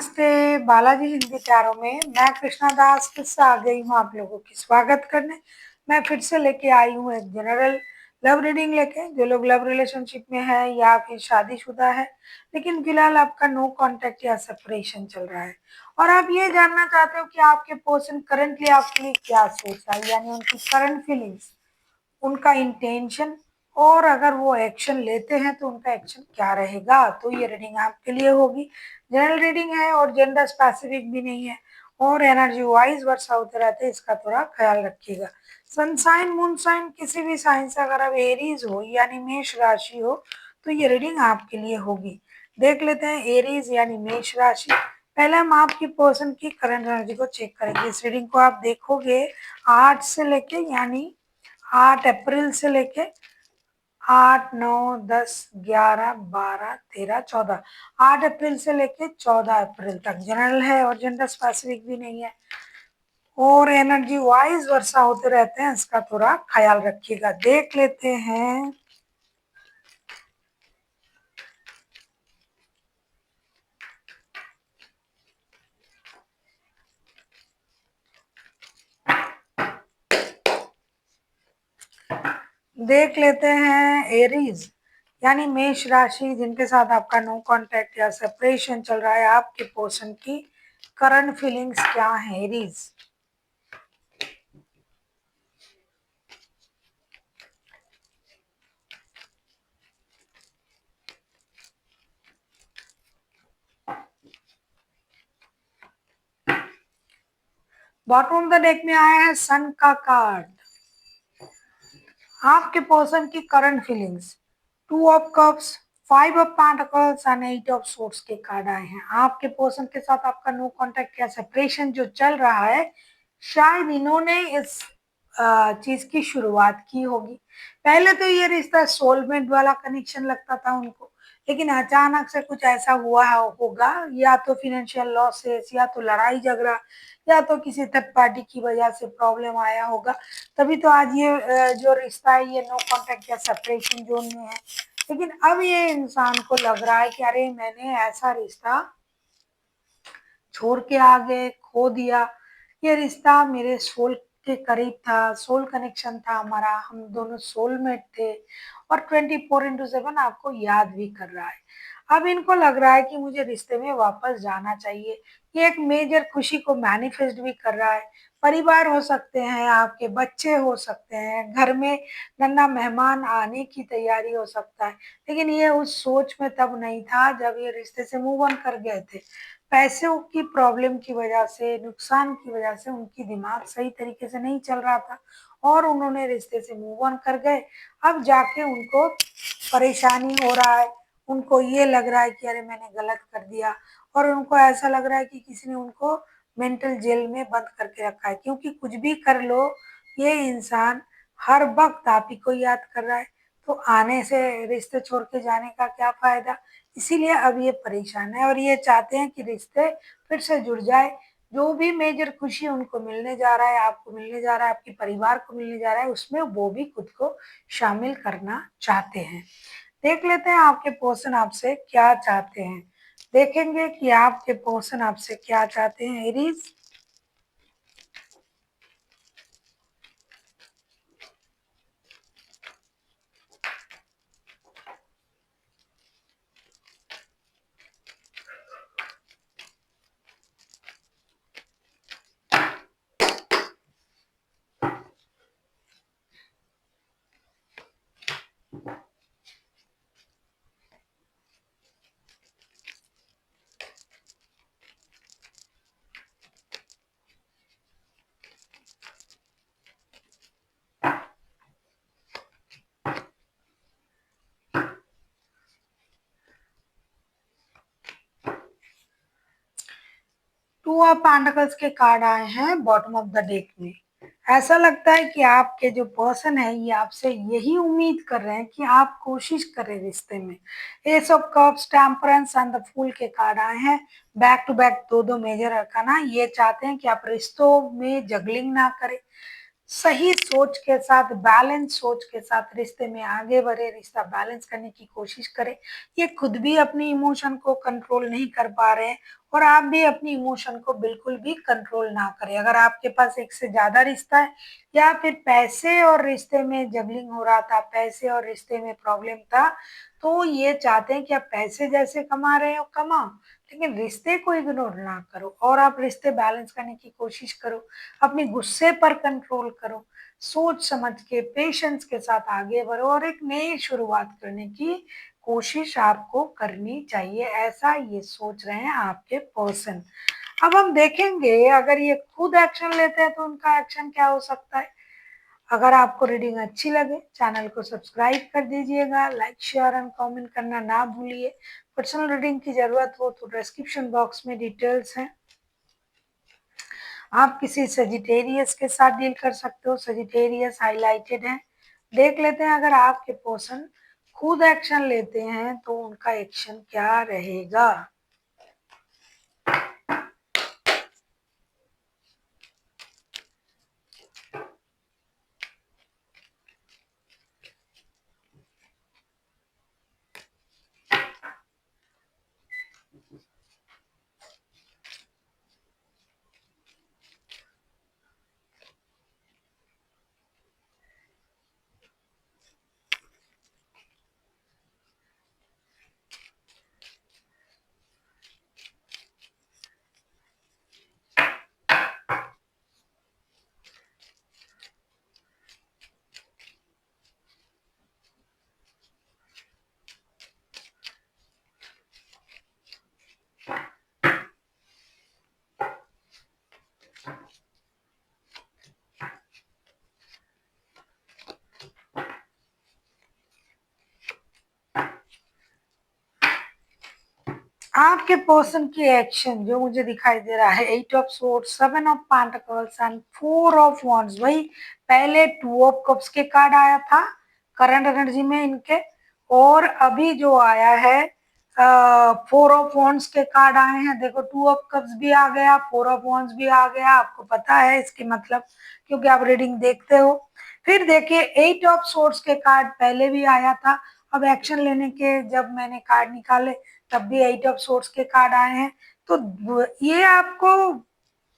नमस्ते, बालाजी हिंदी टैरो में मैं कृष्णा दास फिर से आ गई हूँ आप लोगों की स्वागत करने। मैं फिर से लेके आई हूँ एक जनरल लव रीडिंग लेके। जो लोग लव रिलेशनशिप में है या फिर शादीशुदा है लेकिन फिलहाल आपका नो कांटेक्ट या सेपरेशन चल रहा है और आप ये जानना चाहते हो कि आपके पर्सन करंटली आपके लिए क्या सोच रहा है, यानी उनकी करंट फीलिंग्स, उनका इंटेंशन, और अगर वो एक्शन लेते हैं तो उनका एक्शन क्या रहेगा। तो ये रीडिंग आपके लिए होगी। जनरल रीडिंग है और जेंडर स्पेसिफिक भी नहीं है और एनर्जी वाइज वर्षा होते रहते हैं, इसका थोड़ा ख्याल रखिएगा। सनसाइन मूनसाइन किसी भी साइन से अगर आप एरीज हो यानी मेष राशि हो तो ये रीडिंग आपके लिए होगी। देख लेते हैं एरीज यानी मेष राशि। पहले हम आपकी पर्सन की करंट एनर्जी को चेक करेंगे। इस रीडिंग को आप देखोगे 8 से लेके यानी 8 अप्रैल से लेके 8, 9, 10, 11, 12, 13, 14, 8 अप्रैल से लेके 14 अप्रैल तक जनरल है और जेंडर स्पेसिफिक भी नहीं है और एनर्जी वाइज वर्षा होते रहते हैं, इसका थोड़ा ख्याल रखिएगा। देख लेते हैं एरीज यानी मेष राशि, जिनके साथ आपका नो कांटेक्ट या सेपरेशन चल रहा है, आपके पर्सन की करंट फीलिंग्स क्या है Aries. Bottom of the deck में आया है सन का कार्ड। आपके पर्सन की current feelings, 2 of cups, 5 of pentacles and 8 of swords के कार्ड आए हैं। आपके पर्सन के साथ आपका नो कांटेक्ट या सेपरेशन जो चल रहा है, शायद इन्होंने इस चीज की शुरुआत की होगी। पहले तो ये रिश्ता सोलमेट वाला कनेक्शन लगता था उनको, लेकिन अचानक से कुछ ऐसा हुआ होगा, या तो फिनेंशियल लॉसेस, या तो लड़ाई झगड़ा, या तो किसी थर्ड पार्टी की वजह से प्रॉब्लम आया होगा, तभी तो आज ये जो रिश्ता है ये नो कांटेक्ट या सेपरेशन जोन में है। लेकिन अब ये इंसान को लग रहा है कि अरे मैंने ऐसा रिश्ता छोड़ के आ गए, खो दिया। ये रिश्ता मेरे सोल के करीब था, सोल कनेक्शन था हमारा, हम दोनों सोलमेट थे और 24/7 आपको याद भी कर रहा है। अब इनको लग रहा है कि मुझे रिश्ते में वापस जाना चाहिए। ये एक मेजर खुशी को मैनिफेस्ट भी कर रहा है। परिवार हो सकते हैं, आपके बच्चे हो सकते हैं, घर में नन्हा मेहमान आने की तैयारी हो सकता है, लेकिन ये उस सोच में तब नहीं था जब ये रिश्ते से मूव ऑन कर गए थे। पैसों की प्रॉब्लम की वजह से, नुकसान की वजह से उनकी दिमाग सही तरीके से नहीं चल रहा था और उन्होंने रिश्ते से मूव ऑन कर गए। अब जाके उनको परेशानी हो रहा है, उनको ये लग रहा है कि अरे मैंने गलत कर दिया, और उनको ऐसा लग रहा है कि किसी ने उनको मेंटल जेल में बंद करके रखा है, क्योंकि कुछ भी कर लो ये इंसान हर वक्त आप ही को याद कर रहा है। तो आने से रिश्ते छोड़ के जाने का क्या फायदा। इसीलिए अब ये परेशान है और ये चाहते हैं कि रिश्ते फिर से जुड़ जाए। जो भी मेजर खुशी उनको मिलने जा रहा है, आपको मिलने जा रहा है, आपके परिवार को मिलने जा रहा है, उसमें वो भी खुद को शामिल करना चाहते हैं। देख लेते हैं आपके पर्सन आपसे क्या चाहते हैं। देखेंगे कि आपके पर्सन आपसे क्या चाहते हैं एरीज। 2 ऑफ पेंटिकल्स के कार्ड आए हैं बॉटम ऑफ द डेक में। ऐसा लगता है कि आपके जो पर्सन है ये आपसे यही उम्मीद कर रहे हैं कि आप कोशिश करें रिश्ते में। Ace of cups, temperance and the fool के कार्ड आए हैं। बैक टू बैक दो दो मेजर अरकाना। ये चाहते हैं कि आप रिश्तों में जगलिंग ना करें, सही सोच के साथ, बैलेंस सोच के साथ रिश्ते में आगे बढ़े, रिश्ता बैलेंस करने की कोशिश करें। ये खुद भी अपनी इमोशन को कंट्रोल नहीं कर पा रहे हैं और आप भी अपनी इमोशन को बिल्कुल भी कंट्रोल ना करें। अगर आपके पास एक से ज़्यादा रिश्ता है या फिर पैसे और रिश्ते में जगलिंग हो रहा था, पैसे और रिश्ते में प्रॉब्लम था, तो ये चाहते हैं कि आप पैसे जैसे कमा रहे हो कमाओ, लेकिन रिश्ते को इग्नोर ना करो और आप रिश्ते बैलेंस करने की कोशिश करो। अपने गुस्से पर कंट्रोल करो, सोच समझ के पेशेंस के साथ आगे बढ़ो और एक नई शुरुआत करने की कोशिश आपको करनी चाहिए, ऐसा ये सोच रहे हैं आपके पर्सन। अब हम देखेंगे अगर ये खुद एक्शन लेते हैं तो उनका एक्शन क्या हो सकता है। अगर आपको रीडिंग अच्छी लगे चैनल को सब्सक्राइब कर दीजिएगा, लाइक शेयर एंड कमेंट करना ना भूलिए। पर्सनल रीडिंग की जरूरत हो तो डिस्क्रिप्शन बॉक्स में डिटेल्स हैं। आप किसी सजिटेरियस के साथ डील कर सकते हो, सजिटेरियस हाइलाइटेड है। देख लेते हैं अगर आपके पर्सन खुद एक्शन लेते हैं तो उनका एक्शन क्या रहेगा। आपके पर्सन की एक्शन जो मुझे दिखाई दे रहा है, 8 of swords, 7 of pentacles and 4 of wands. वही पहले 2 ऑफ कप्स के कार्ड आया था करंट एनर्जी में इनके, और अभी जो आया है 4 ऑफ वांड्स के कार्ड आए हैं। देखो 2 ऑफ कप्स भी आ गया, 4 ऑफ वांड्स भी आ गया, आपको पता है इसके मतलब क्योंकि आप रीडिंग देखते हो। फिर देखिए 8 ऑफ सोर्ड्स के कार्ड पहले भी आया था। अब एक्शन लेने के जब मैंने कार्ड निकाले तब भी 8 ऑफ सोर्ड्स के कार्ड आए हैं। तो ये आपको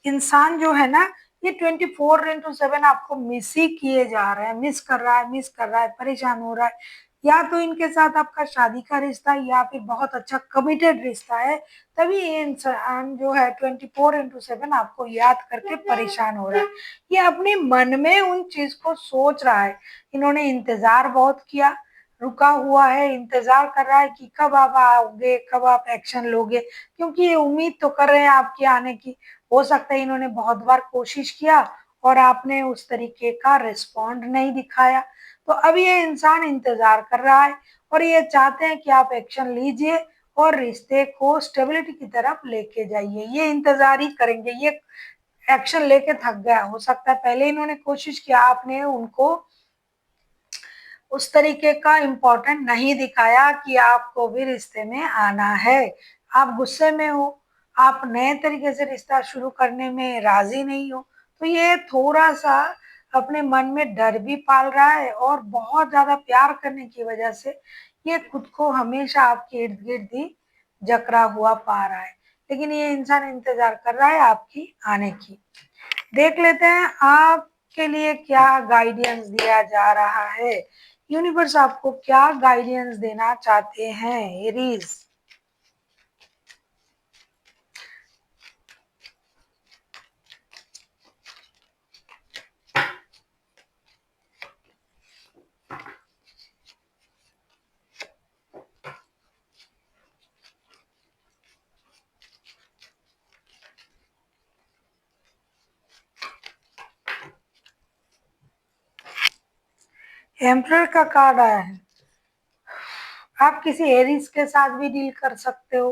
इंसान जो है ना, ये 24/7 आपको मिस ही किए जा रहे हैं, मिस कर रहा है, मिस कर रहा है, परेशान हो रहा है। या तो इनके साथ आपका शादी का रिश्ता या फिर बहुत अच्छा कमिटेड रिश्ता है, तभी ये इंसान जो है 24/7 आपको याद करके परेशान हो रहा है। ये अपने मन में उन चीज को सोच रहा है। इन्होंने इंतजार बहुत किया, रुका हुआ है, इंतजार कर रहा है कि कब आप आओगे, कब आप एक्शन लोगे, क्योंकि ये उम्मीद तो कर रहे हैं आपके आने की। हो सकता है इन्होंने बहुत बार कोशिश किया और आपने उस तरीके का रिस्पॉन्ड नहीं दिखाया, तो अब ये इंसान इंतजार कर रहा है और ये चाहते हैं कि आप एक्शन लीजिए और रिश्ते को स्टेबिलिटी की तरफ लेके जाइए। ये इंतजार ही करेंगे, ये एक्शन लेके थक गया। हो सकता है पहले इन्होंने कोशिश किया, आपने उनको उस तरीके का इम्पोर्टेंट नहीं दिखाया कि आपको भी रिश्ते में आना है। आप गुस्से में हो, आप नए तरीके से रिश्ता शुरू करने में राजी नहीं हो, तो ये थोड़ा सा अपने मन में डर भी पाल रहा है और बहुत ज्यादा प्यार करने की वजह से ये खुद को हमेशा आपके इर्द गिर्द ही जकड़ा हुआ पा रहा है। लेकिन ये इंसान इंतजार कर रहा है आपकी आने की। देख लेते हैं आपके लिए क्या गाइडेंस दिया जा रहा है। यूनिवर्स आपको क्या गाइडेंस देना चाहते हैं एरीज। एम्परर का कार्ड आया है। आप किसी एरीज के साथ भी डील कर सकते हो।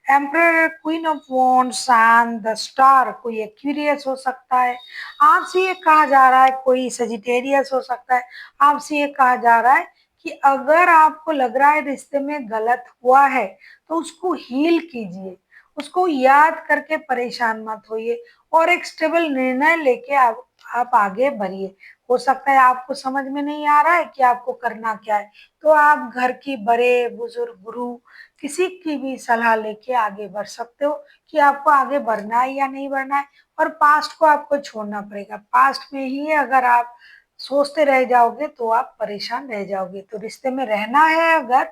Emperor, queen of wands and the star, कोई एक्यूरियस हो सकता है। आपसे ये कहा जा रहा है, कोई सजिटेरियस हो सकता है। आपसे ये कहा जा रहा है कि अगर आपको लग रहा है रिश्ते में गलत हुआ है तो उसको हील कीजिए उसको याद करके परेशान मत होइए और एक स्टेबल निर्णय लेके आप आगे बढ़िए। हो सकता है आपको समझ में नहीं आ रहा है कि आपको करना क्या है, तो आप घर की बड़े बुजुर्ग गुरु किसी की भी सलाह लेके आगे बढ़ सकते हो कि आपको आगे बढ़ना है या नहीं बढ़ना है। और पास्ट को आपको छोड़ना पड़ेगा। पास्ट में ही अगर आप सोचते रह जाओगे तो आप परेशान रह जाओगे। तो रिश्ते में रहना है अगर,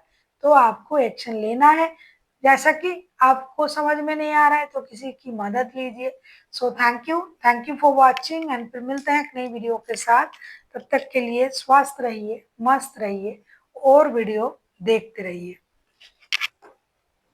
तो आपको एक्शन लेना है। जैसा कि आपको समझ में नहीं आ रहा है तो किसी की मदद लीजिए। So thank you for watching and फिर मिलते हैं एक नई वीडियो के साथ। तब तक के लिए स्वस्थ रहिए, मस्त रहिए और वीडियो देखते रहिए।